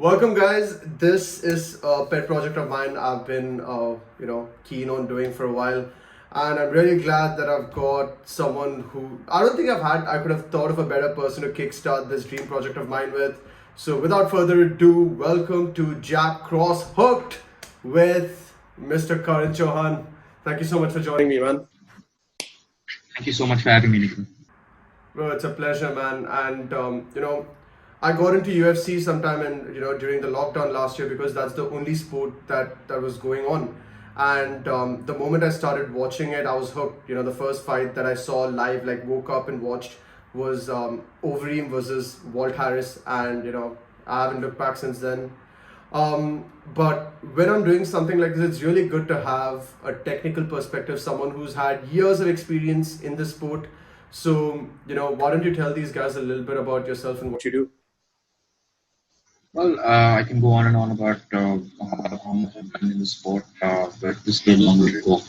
Welcome, guys. This is a pet project of mine. I've been, keen on doing for a while, and I'm really glad that I've got someone who I don't think I could have thought of a better person to kickstart this dream project of mine with. So, without further ado, welcome to Jack Cross Hooked with Mr. Karan Chauhan. Thank you so much for joining me, man. Thank you so much for having me, Nikhil. Bro, it's a pleasure, man. And I got into UFC sometime during the lockdown last year because that's the only sport that was going on. And the moment I started watching it, I was hooked. The first fight that I saw live, like woke up and watched, was Overeem versus Walt Harris, and I haven't looked back since then. But when I'm doing something like this, it's really good to have a technical perspective, someone who's had years of experience in the sport. So, why don't you tell these guys a little bit about yourself and what you do? Well, I can go on and on about how much I've done in the sport, but this is a long way to go.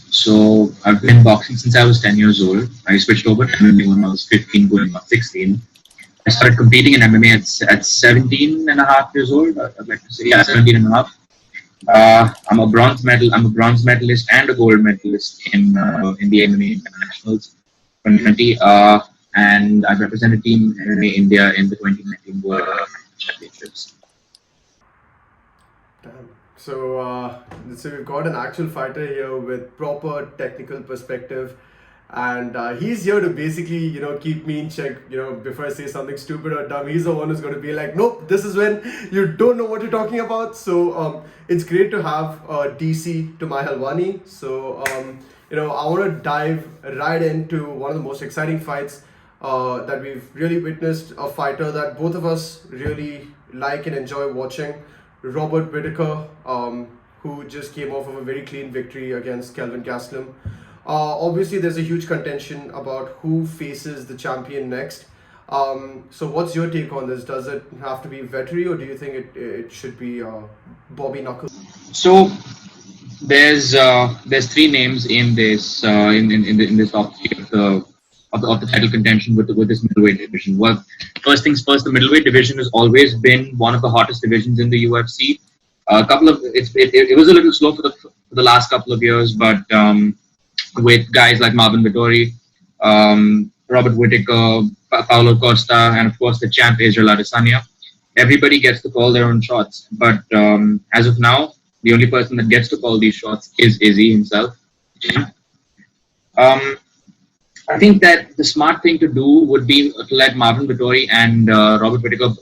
So I've been boxing since I was 10 years old. I switched over to MMA when I was 15, going on 16. I started competing in MMA at 17 and a half years old. I'd like to say, yeah, 17 and a half. I'm a bronze medalist and a gold medalist in the MMA internationals 2020. And I represented Team MMA India in the 2019 World Championships. Damn. So we've got an actual fighter here with proper technical perspective, and he's here to basically, keep me in check. Before I say something stupid or dumb, he's the one who's going to be like, nope, this is when you don't know what you're talking about. So it's great to have DC to my Halwani. So I want to dive right into one of the most exciting fights that we've really witnessed, a fighter that both of us really like and enjoy watching, Robert Whittaker, who just came off of a very clean victory against Kelvin Gastelum. Obviously, there's a huge contention about who faces the champion next. So what's your take on this? Does it have to be Vettori, or do you think it should be Bobby Knuckles? So there's three names in this in this top three of the title contention with this middleweight division. Well, first things first, the middleweight division has always been one of the hottest divisions in the UFC. It was a little slow for the last couple of years, but with guys like Marvin Vettori, Robert Whittaker, Paulo Costa, and of course the champ Israel Adesanya, everybody gets to call their own shots. But as of now, the only person that gets to call these shots is Izzy himself. I think that the smart thing to do would be to let Marvin Vettori and Robert Whittaker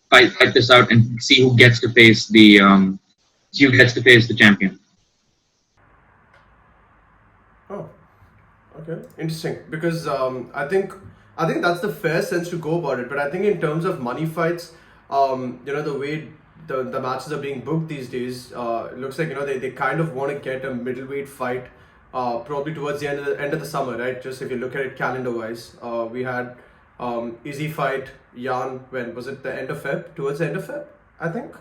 fight this out and see who gets to face the champion. Oh, okay, interesting. Because I think that's the fair sense to go about it. But I think in terms of money fights, the way the matches are being booked these days, it looks like they kind of want to get a middleweight fight. Probably towards the end of the summer, right? Just if you look at it calendar-wise, we had Izzy fight Jan. When was it? The end of Feb, towards the end of Feb, I think.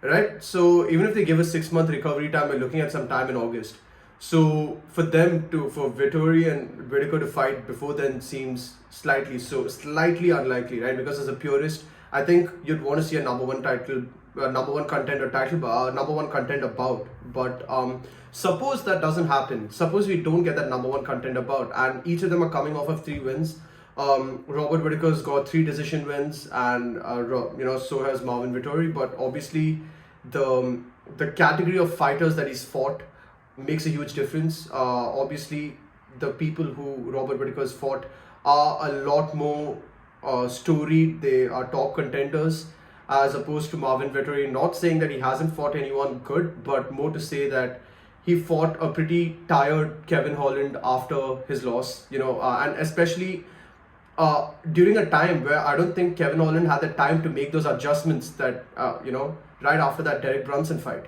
Right. So even if they give a 6-month recovery time, we're looking at some time in August. So for Vettori and Whittaker to fight before then seems slightly unlikely, right? Because as a purist, I think you'd want to see a number one contender bout. But suppose that doesn't happen. Suppose we don't get that number one contender bout, and each of them are coming off of 3 wins. Robert Whittaker's got 3 decision wins, and so has Marvin Vettori. But obviously, the category of fighters that he's fought makes a huge difference. Obviously, the people who Robert Whittaker's fought are a lot more storied. They are top contenders, as opposed to Marvin Vettori. Not saying that he hasn't fought anyone good, but more to say that he fought a pretty tired Kevin Holland after his loss, and especially during a time where I don't think Kevin Holland had the time to make those adjustments that, right after that Derek Brunson fight.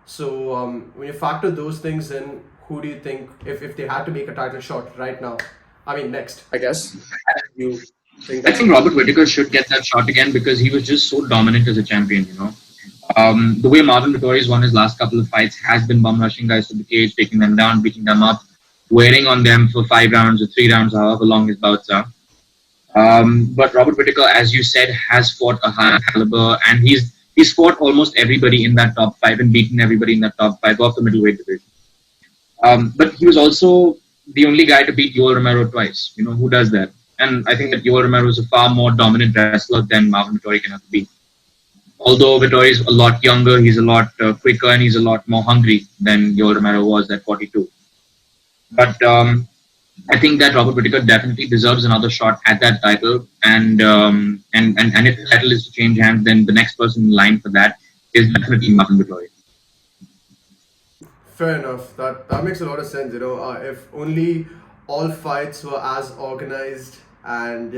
So when you factor those things in, who do you think, if they had to make a title shot right now, next, I guess, you think I think Robert Whittaker should get that shot again because he was just so dominant as a champion, The way Marvin Vettori's won his last couple of fights has been bum rushing guys to the cage, taking them down, beating them up, wearing on them for 5 rounds or 3 rounds, however long his bouts are. But Robert Whittaker, as you said, has fought a high caliber, and he's fought almost everybody in that top five and beaten everybody in that top five of the middleweight division. But he was also the only guy to beat Yoel Romero twice. You know, who does that? And I think that Yoel Romero is a far more dominant wrestler than Marvin Vettori can ever be. Although Vettori is a lot younger, he's a lot quicker, and he's a lot more hungry than Yoel Romero was at 42. But I think that Robert Whittaker definitely deserves another shot at that title, and if the title is to change hands, then the next person in line for that is definitely Marvin Vettori. Fair enough. That makes a lot of sense. If only all fights were as organized, and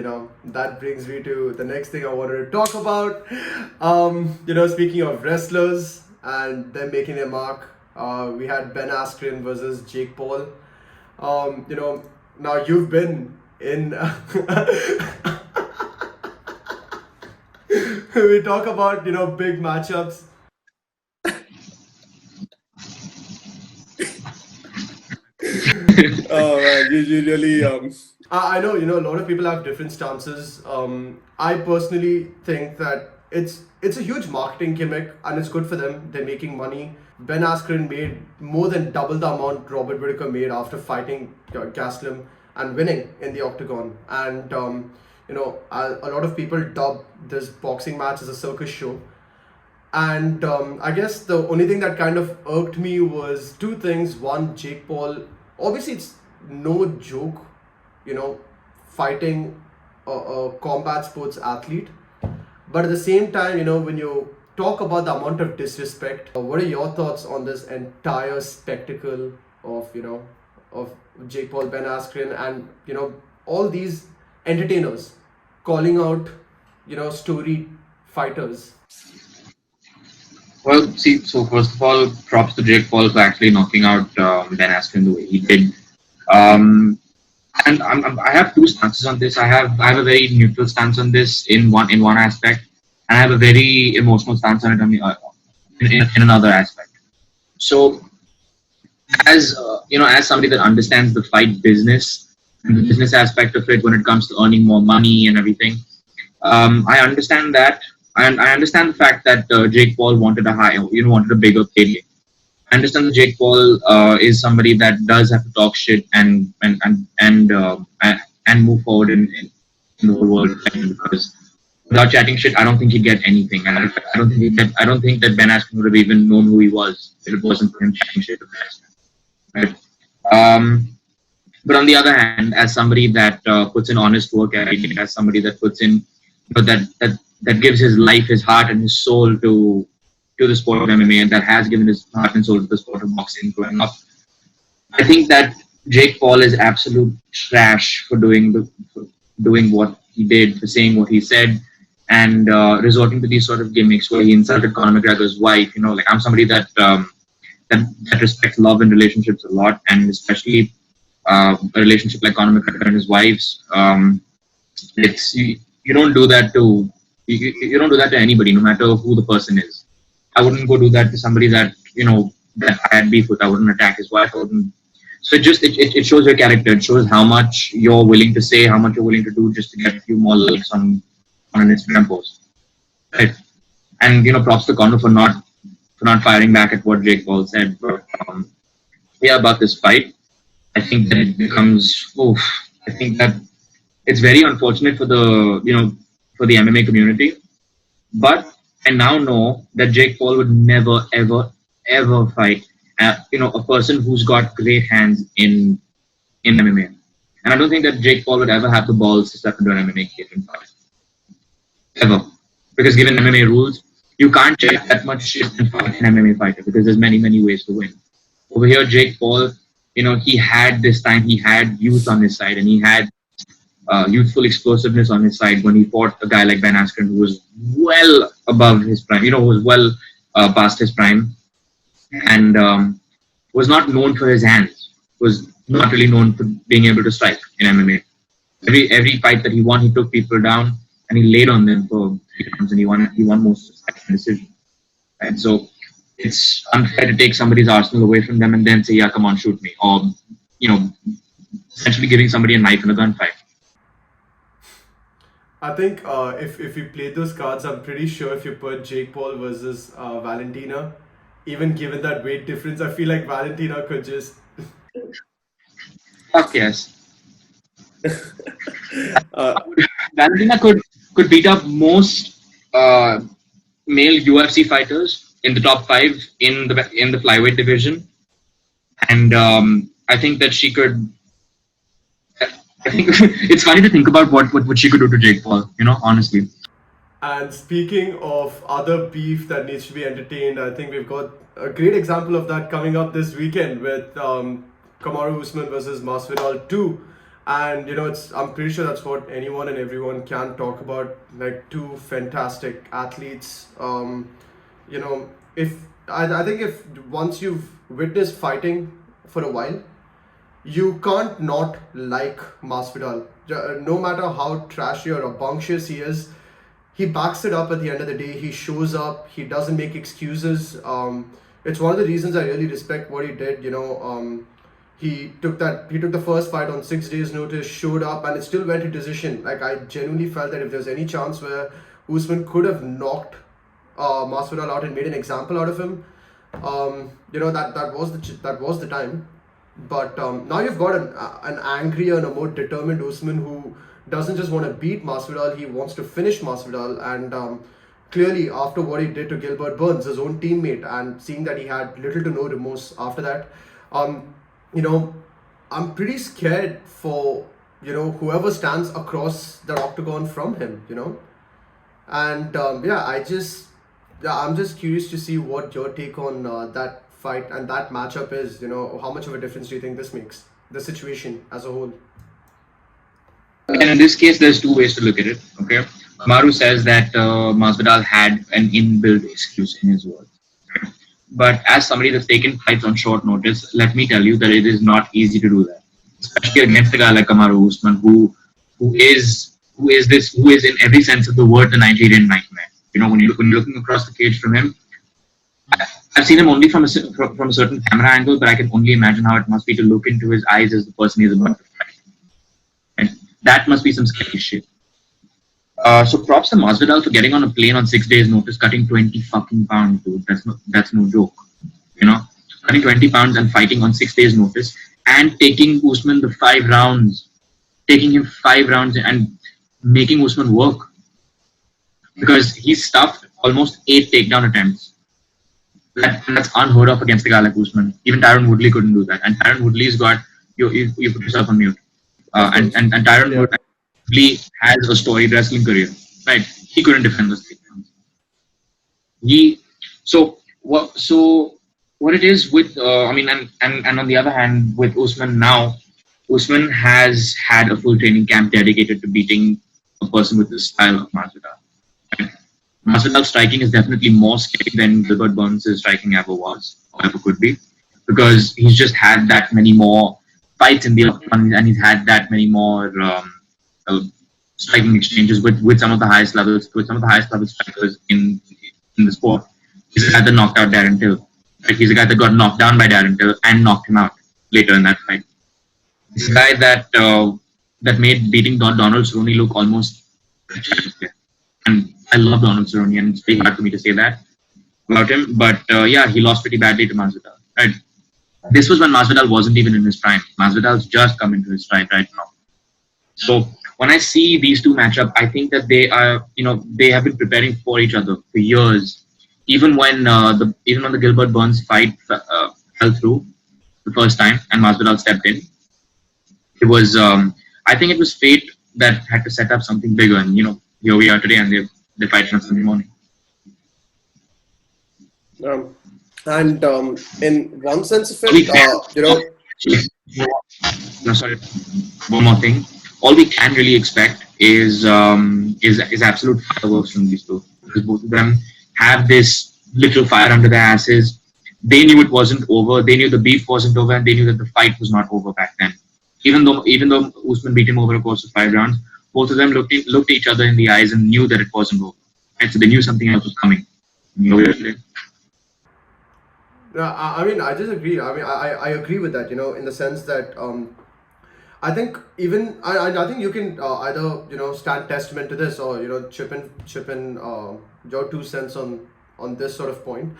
that brings me to the next thing I wanted to talk about. Speaking of wrestlers and them making their mark, we had Ben Askren versus Jake Paul. Now you've been in. We talk about big matchups. Oh man, you really I know a lot of people have different stances. I personally think that it's a huge marketing gimmick and it's good for them. They're making money. Ben Askren made more than double the amount Robert Whittaker made after fighting Gaslam and winning in the octagon. And a lot of people dub this boxing match as a circus show. And I guess the only thing that kind of irked me was two things. One, Jake Paul. Obviously, it's no joke, fighting a combat sports athlete. But at the same time, when you talk about the amount of disrespect, what are your thoughts on this entire spectacle of, of Jake Paul, Ben Askren, and, all these entertainers calling out, storied fighters? Well, see, so first of all, props to Jake Paul for actually knocking out Ben Askren the way he did. Um, and I have two stances on this. I have a very neutral stance on this in one aspect, and I have a very emotional stance on it in another aspect. So, as as somebody that understands the fight business and the business aspect of it when it comes to earning more money and everything, I understand that, and I understand the fact that Jake Paul wanted wanted a bigger payday. I understand that Jake Paul is somebody that does have to talk shit and move forward in the whole world, because without chatting shit, I don't think he'd get anything, and I don't think that Ben Askren would have even known who he was if it wasn't for him chatting shit with Ben Askren. Right? But on the other hand, as somebody that puts in honest work every day, as somebody that puts in, that gives his life, his heart, and his soul to the sport of MMA, and that has given his heart and soul to the sport of boxing growing up, I think that Jake Paul is absolute trash for doing what he did, for saying what he said, and resorting to these sort of gimmicks where he insulted Conor McGregor's wife. I'm somebody that respects love and relationships a lot, and especially a relationship like Conor McGregor and his wife's. It's you don't do that to you don't do that to anybody, no matter who the person is. I wouldn't go do that to somebody that that I had beef with. I wouldn't attack his wife. I wouldn't. So it shows your character. It shows how much you're willing to say, how much you're willing to do, just to get a few more likes on an Instagram post. Right. And props to Conor for not firing back at what Jake Paul said. But yeah, about this fight, I think that it becomes. I think that it's very unfortunate for for the MMA community. But I now know that Jake Paul would never, ever, ever fight a person who's got great hands in MMA. And I don't think that Jake Paul would ever have the balls to step into an MMA cage and fight. Ever. Because given MMA rules, you can't check that much shit and fight an MMA fighter, because there's many, many ways to win. Over here, Jake Paul, he had this time, he had youth on his side, and he had youthful explosiveness on his side when he fought a guy like Ben Askren, who was well above his prime, who was well past his prime, and was not known for his hands, was not really known for being able to strike in MMA. Every fight that he won, he took people down and he laid on them for 3 rounds, and he won most of the fights in decision. And so it's unfair to take somebody's arsenal away from them and then say, yeah, come on, shoot me, or essentially giving somebody a knife in a gunfight. I think if you play those cards, I'm pretty sure if you put Jake Paul versus Valentina, even given that weight difference, I feel like Valentina could just. Fuck yes. uh, Valentina could beat up most uh, male UFC fighters in the top five in the flyweight division, and I think that she could. I think it's funny to think about what she could do to Jake Paul. You know, honestly. And speaking of other beef that needs to be entertained, I think we've got a great example of that coming up this weekend with Kamaru Usman versus Masvidal 2. And it's I'm pretty sure that's what anyone and everyone can talk about. Like two fantastic athletes. You know, if I think if once you've witnessed fighting for a while, you can't not like Masvidal. No matter how trashy or obnoxious he is, he backs it up at the end of the day. He shows up. He doesn't make excuses. It's one of the reasons I really respect what he did. He took the first fight on 6 days' notice, showed up, and it still went to decision. Like I genuinely felt that if there's any chance where Usman could have knocked Masvidal out and made an example out of him, that was the time. But now you've got an angrier and a more determined Usman who doesn't just want to beat Masvidal, he wants to finish Masvidal. And clearly, after what he did to Gilbert Burns, his own teammate, and seeing that he had little to no remorse after that, um, you know, I'm pretty scared for whoever stands across the octagon from him. And yeah, I'm just curious to see what your take on that fight and that matchup is. How much of a difference do you think this makes? The situation as a whole. And in this case, there's two ways to look at it. Okay, Maru says that Masvidal had an inbuilt excuse in his words. But as somebody that's taken fights on short notice, let me tell you that it is not easy to do that, especially against a guy like Kamaru Usman, who is in every sense of the word the Nigerian nightmare. When you're looking across the cage from him, I've seen him only from a certain camera angle, but I can only imagine how it must be to look into his eyes as the person he's about to fight. And that must be some scary shit. So props to Masvidal for getting on a plane on 6 days' notice, cutting 20 fucking pounds, dude. That's no joke. You know, cutting 20 pounds and fighting on 6 days' notice, and taking Usman the 5 rounds, taking him 5 rounds and making Usman work, because he stuffed almost 8 takedown attempts. That's unheard of against a guy like Usman. Even Tyron Woodley couldn't do that. And Tyron Woodley's got you put yourself on mute. Of course. And Tyron Yeah. Woodley has a storied wrestling career, right? He couldn't defend those takedowns. He what it is with I mean, and on the other hand, with Usman now, Usman has had a full training camp dedicated to beating a person with the style of Masvidal. Right? Masvidal's striking is definitely more scary than Gilbert Burns' striking ever was, or ever could be, because he's just had that many more fights in the octagon, and he's had that many more uh, striking exchanges with some of the highest levels, with some of the highest level strikers in the sport. He's a guy that knocked out Darren Till. Right? He's a guy that got knocked down by Darren Till and knocked him out later in that fight. He's a guy that made beating Donald Cerrone look almost and I love Donald Cerrone, and it's very hard for me to say that about him. But yeah, he lost pretty badly to Masvidal. Right? This was when Masvidal wasn't even in his prime. Masvidal's just come into his stride right now. So when I see these two match up, I think that they have been preparing for each other for years. Even when the Gilbert Burns fight fell through the first time and Masvidal stepped in, it was I think it was fate that had to set up something bigger. And here we are today, and they fight on Sunday morning. Um, and in one sense of We it, can, no, sorry. One more thing. All we can really expect is absolute fireworks from these two, because both of them have this little fire under their asses. They knew it wasn't over. They knew the beef wasn't over, and they knew that the fight was not over back then. Even though Usman beat him over a course of 5 rounds, both of them looked each other in the eyes and knew that it wasn't over. And so they knew something else was coming. I mean, I just agree. I mean, I agree with that. In the sense that I think even I think you can either stand testament to this, or chip in your 2 cents on this sort of point.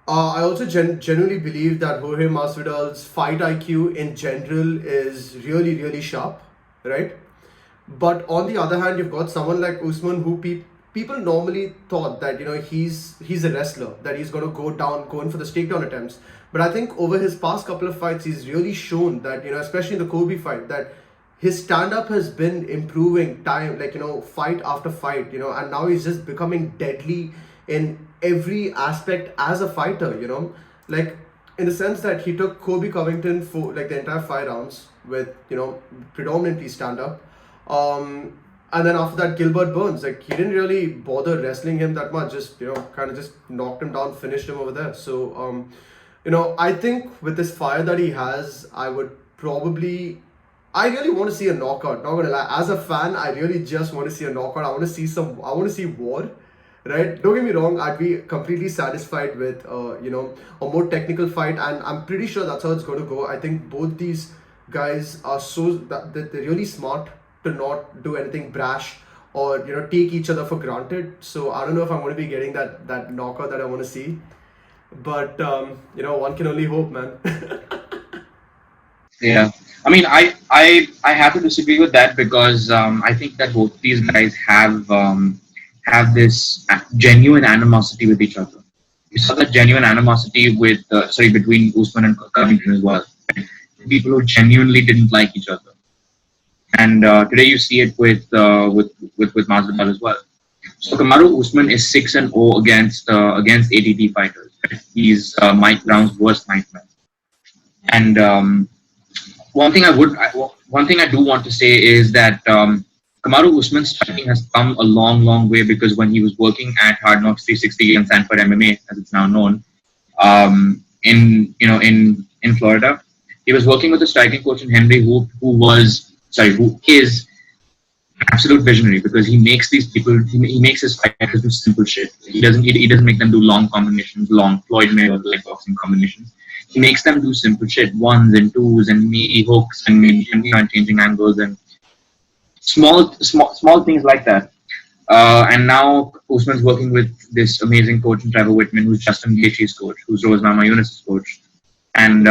I also genuinely believe that Jorge Masvidal's fight IQ in general is really really sharp, right? But on the other hand, you've got someone like Usman who people normally thought that he's a wrestler, that he's going to go down, going for the takedown attempts. But I think over his past couple of fights, he's really shown that especially in the Kobe fight, that his stand up has been improving time, like fight after fight, and now he's just becoming deadly in every aspect as a fighter, like in the sense that he took Kobe Covington for like the entire 5 rounds with predominantly stand up. And then after that, Gilbert Burns, like he didn't really bother wrestling him that much. Just kind of just knocked him down, finished him over there. So I think with this fire that he has, I really want to see a knockout. Not gonna lie, as a fan, I really just want to see a knockout. I want to see war, right? Don't get me wrong. I'd be completely satisfied with a more technical fight, and I'm pretty sure that's how it's going to go. I think both these guys are that they're really smart to not do anything brash or take each other for granted. So I don't know if I'm going to be getting that knockout that I want to see, but one can only hope, man. Yeah, I mean, I have to disagree with that because I think that both these guys have this genuine animosity with each other. You saw that genuine animosity between Usman and Covington as well. People who genuinely didn't like each other, and today you see it with Masvidal as well. So Kamaru Usman is 6-0 against ATT fighters. He's Mike Brown's worst nightmare. And one thing I do want to say is that Kamaru Usman's striking has come a long, long way, because when he was working at Hard Knocks 360 and Sanford MMA, as it's now known, in Florida, he was working with a striking coach in Henry who is absolute visionary, because he makes his fighters do simple shit. He doesn't make them do long combinations, long Floyd Mayweather like boxing combinations. He makes them do simple shit, ones and twos and maybe hooks and changing angles and small things like that. And now Usman's working with this amazing coach in Trevor Whitman, who's Justin Gaethje's coach, who's Rose Namajunas' coach, and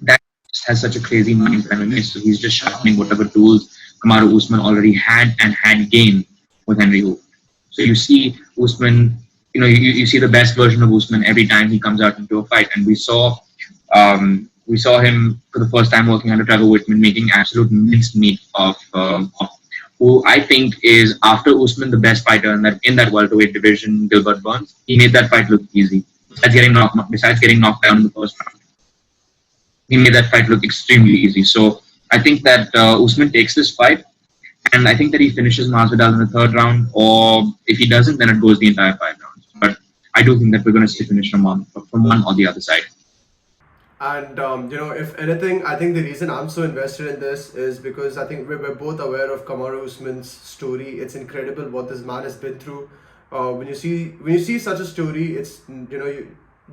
that has such a crazy mind for MMA. So he's just sharpening whatever tools Kamaru Usman already had and had gained with Henry Hooft. So you see Usman, you see the best version of Usman every time he comes out into a fight, and we saw him for the first time working under Trevor Whitman, making absolute mincemeat of who I think is, after Usman, the best fighter in that welterweight division, Gilbert Burns. He made that fight look easy. Besides getting knocked down in the first round, he made that fight look extremely easy. So I think that Usman takes this fight, and I think that he finishes Masvidal in the third round, or if he doesn't, then it goes the entire 5 rounds. But I do think that we're going to see a finish from one or the other side. And if anything, I think the reason I'm so invested in this is because I think we're both aware of Kamaru Usman's story. It's incredible what this man has been through. When you see such a story, it's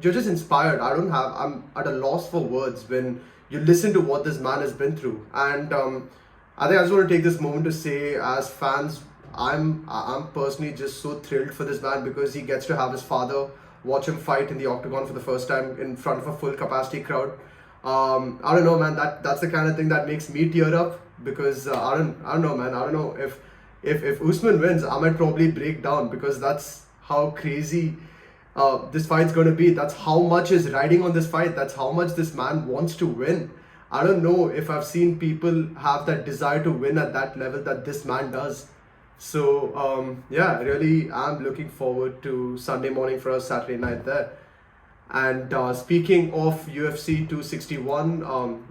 you're just inspired. I'm at a loss for words when you listen to what this man has been through. And I think I just want to take this moment to say, as fans, I'm personally just so thrilled for this man, because he gets to have his father watch him fight in the octagon for the first time in front of a full capacity crowd. I don't know, man. That's the kind of thing that makes me tear up, because I don't know, man. I don't know if Usman wins, I might probably break down, because that's how crazy this fight's going to be. That's how much is riding on this fight. That's how much this man wants to win. I don't know if I've seen people have that desire to win at that level that this man does. So yeah, really, I'm looking forward to Sunday morning for us, Saturday night there. And speaking of UFC 261,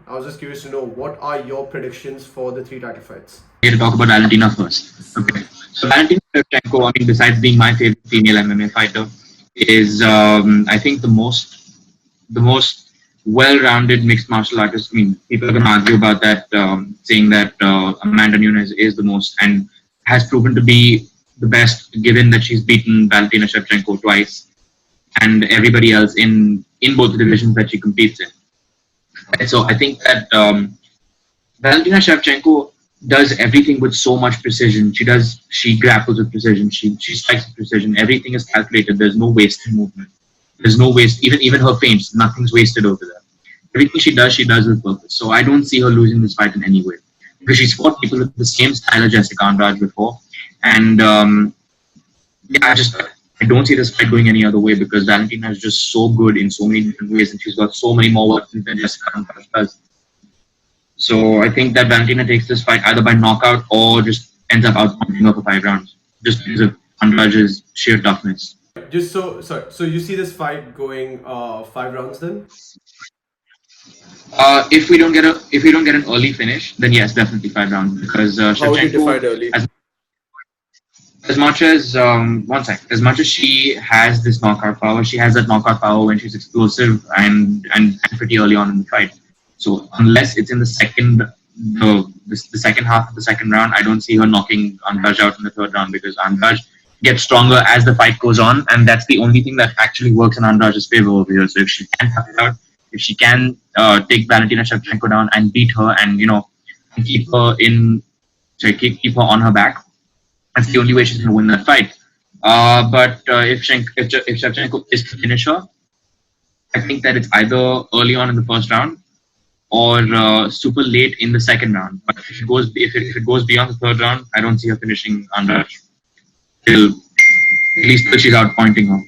I was just curious to know, what are your predictions for the 3 title fights? We're going to talk about Valentina first. Okay. So Valentina Shevchenko, I mean, besides being my favorite female MMA fighter, is I think the most well-rounded mixed martial artist. I mean, people are going to argue about that, saying that Amanda Nunes is the most, and has proven to be the best, given that she's beaten Valentina Shevchenko twice and everybody else in both the divisions that she competes in. And so I think that Valentina Shevchenko does everything with so much precision. She grapples with precision. She strikes with precision. Everything is calculated. There's no wasted movement. There's no waste. Even her feints, nothing's wasted over there. Everything she does with purpose. So I don't see her losing this fight in any way because she's fought people with the same style as Jessica Andrade before, and yeah, I don't see this fight going any other way because Valentina is just so good in so many different ways, and she's got so many more weapons than Jessica Andrade does. So I think that Valentina takes this fight either by knockout or just ends up outpunching her for 5 rounds, just because of Andrade's sheer toughness. Just so sorry. So you see this fight going 5 rounds then? If we don't get an early finish, then yes, definitely 5 rounds because How would you Shevchenko, define early? as much as one sec, as much as she has this knockout power, she has that knockout power when she's explosive and pretty early on in the fight. So unless it's in the second half of the second round, I don't see her knocking Andrade out in the third round because Andrade gets stronger as the fight goes on, and that's the only thing that actually works in Andrade's favor over here. So if she can cut it out, if she can take Valentina Shevchenko down and beat her, and keep her keep her on her back, that's the only way she's going to win that fight. But if Shevchenko is to finish her, I think that it's either early on in the first round or super late in the second round. But if it goes beyond the third round, I don't see her finishing under till at least till she's out pointing her.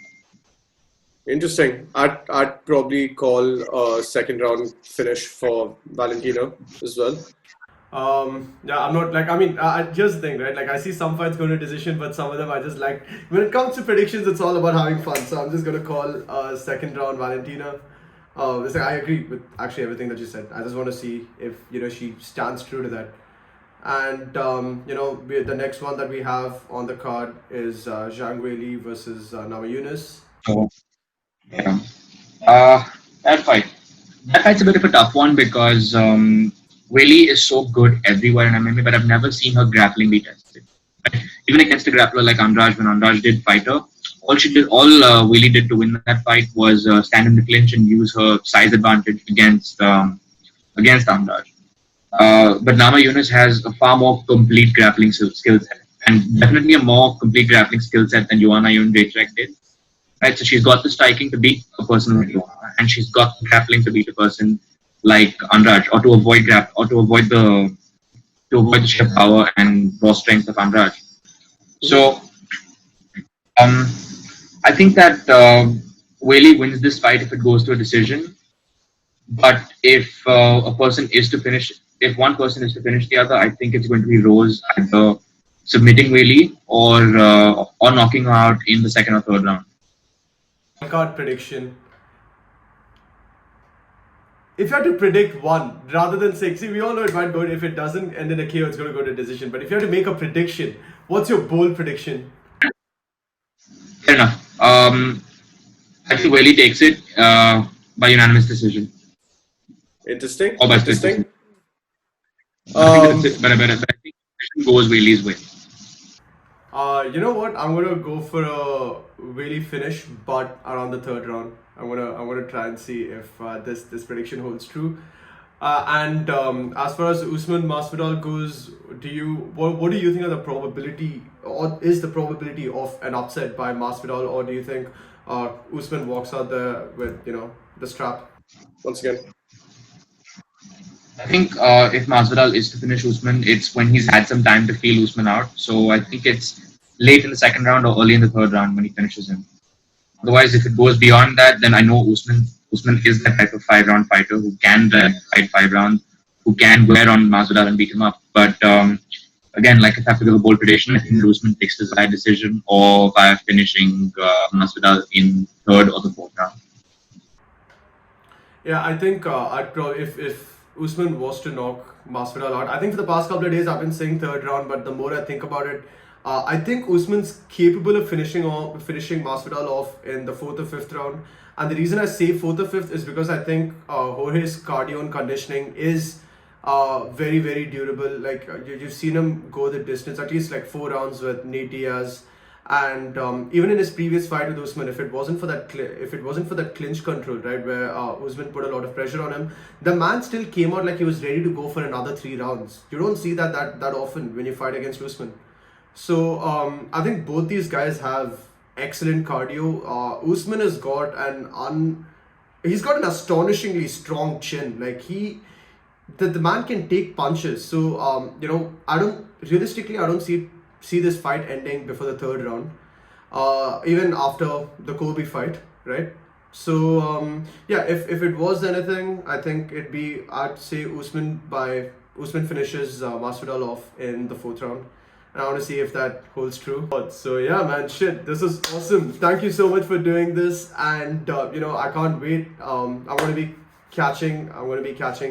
Interesting. I'd probably call a second round finish for Valentina as well. Yeah, I'm not like, I mean, here's the thing, right? Like, I see some fights going to decision, but some of them I just like. When it comes to predictions, it's all about having fun. So I'm just going to call second round Valentina. I agree with actually everything that you said. I just want to see if, she stands true to that. And, the next one that we have on the card is Zhang Weili versus Nama Yunus. So yeah, uh, that fight. That fight's a bit of a tough one because Willie is so good everywhere in MMA, but I've never seen her grappling be tested. Right? Even against a grappler like Andrade, when Andrade did fight her, Willie did to win that fight was stand in the clinch and use her size advantage against Andrade. But Nama Yunus has a far more complete grappling skill set, and definitely a more complete grappling skill set than Joanna Jędrzejczyk did. Right, so she's got the striking to beat a person like Joanna, and she's got the grappling to beat a person like Andrade, or to avoid the sheer power and raw strength of Andrade. So um, I think that Weili wins this fight if it goes to a decision. But if one person is to finish the other, I think it's going to be Rose either submitting Weili or knocking her out in the second or third round. Card prediction. If you had to predict one rather than six, see, we all know it might go. If it doesn't end in a KO, it's going to go to decision. But if you had to make a prediction, what's your bold prediction? Fair enough. I think Weili takes it by unanimous decision. Interesting. Or by split decision. I think but I think it goes Weili's way. You know what? I'm gonna go for a really finish, but around the third round. I'm gonna try and see if this prediction holds true. And as far as Usman Masvidal goes, what do you think are the probability, or is the probability of an upset by Masvidal, or do you think Usman walks out there with the strap once again? I think if Masvidal is to finish Usman, it's when he's had some time to feel Usman out. So I think it's late in the second round or early in the third round when he finishes him. Otherwise, if it goes beyond that, then I know Usman is that type of 5 round fighter who can fight 5 rounds, who can wear on Masvidal and beat him up. But again, like if I have to give a bold prediction, I think Usman takes this by decision or by finishing Masvidal in third or the fourth round. Yeah, I think I'd probably if Usman was to knock Masvidal out. I think for the past couple of days I've been saying third round, but the more I think about it, I think Usman's capable of finishing Masvidal off in the fourth or fifth round. And the reason I say fourth or fifth is because I think Jorge's cardio and conditioning is very, very durable. Like you've seen him go the distance, at least like 4 rounds with Nate Diaz. And even in his previous fight with Usman, if it wasn't for that clinch control, right, where Usman put a lot of pressure on him, the man still came out like he was ready to go for another 3 rounds. You don't see that often when you fight against Usman. So I think both these guys have excellent cardio. Usman has got he's got an astonishingly strong chin. Like the man can take punches. So I don't see this fight ending before the 3rd round. Even after the Kobe fight, right? So yeah, if it was anything, I think I'd say Usman finishes Masvidal off in the 4th round. And I want to see if that holds true. So yeah, man, shit, this is awesome. Thank you so much for doing this, and I can't wait. I'm going to be catching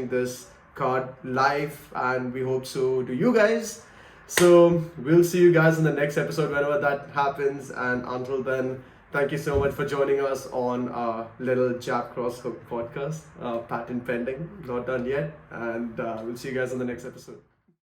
this card live, and we hope so do you guys. So we'll see you guys in the next episode whenever that happens, and until then, thank you so much for joining us on little Jab Cross Hook podcast. Patent pending, not done yet, and we'll see you guys in the next episode.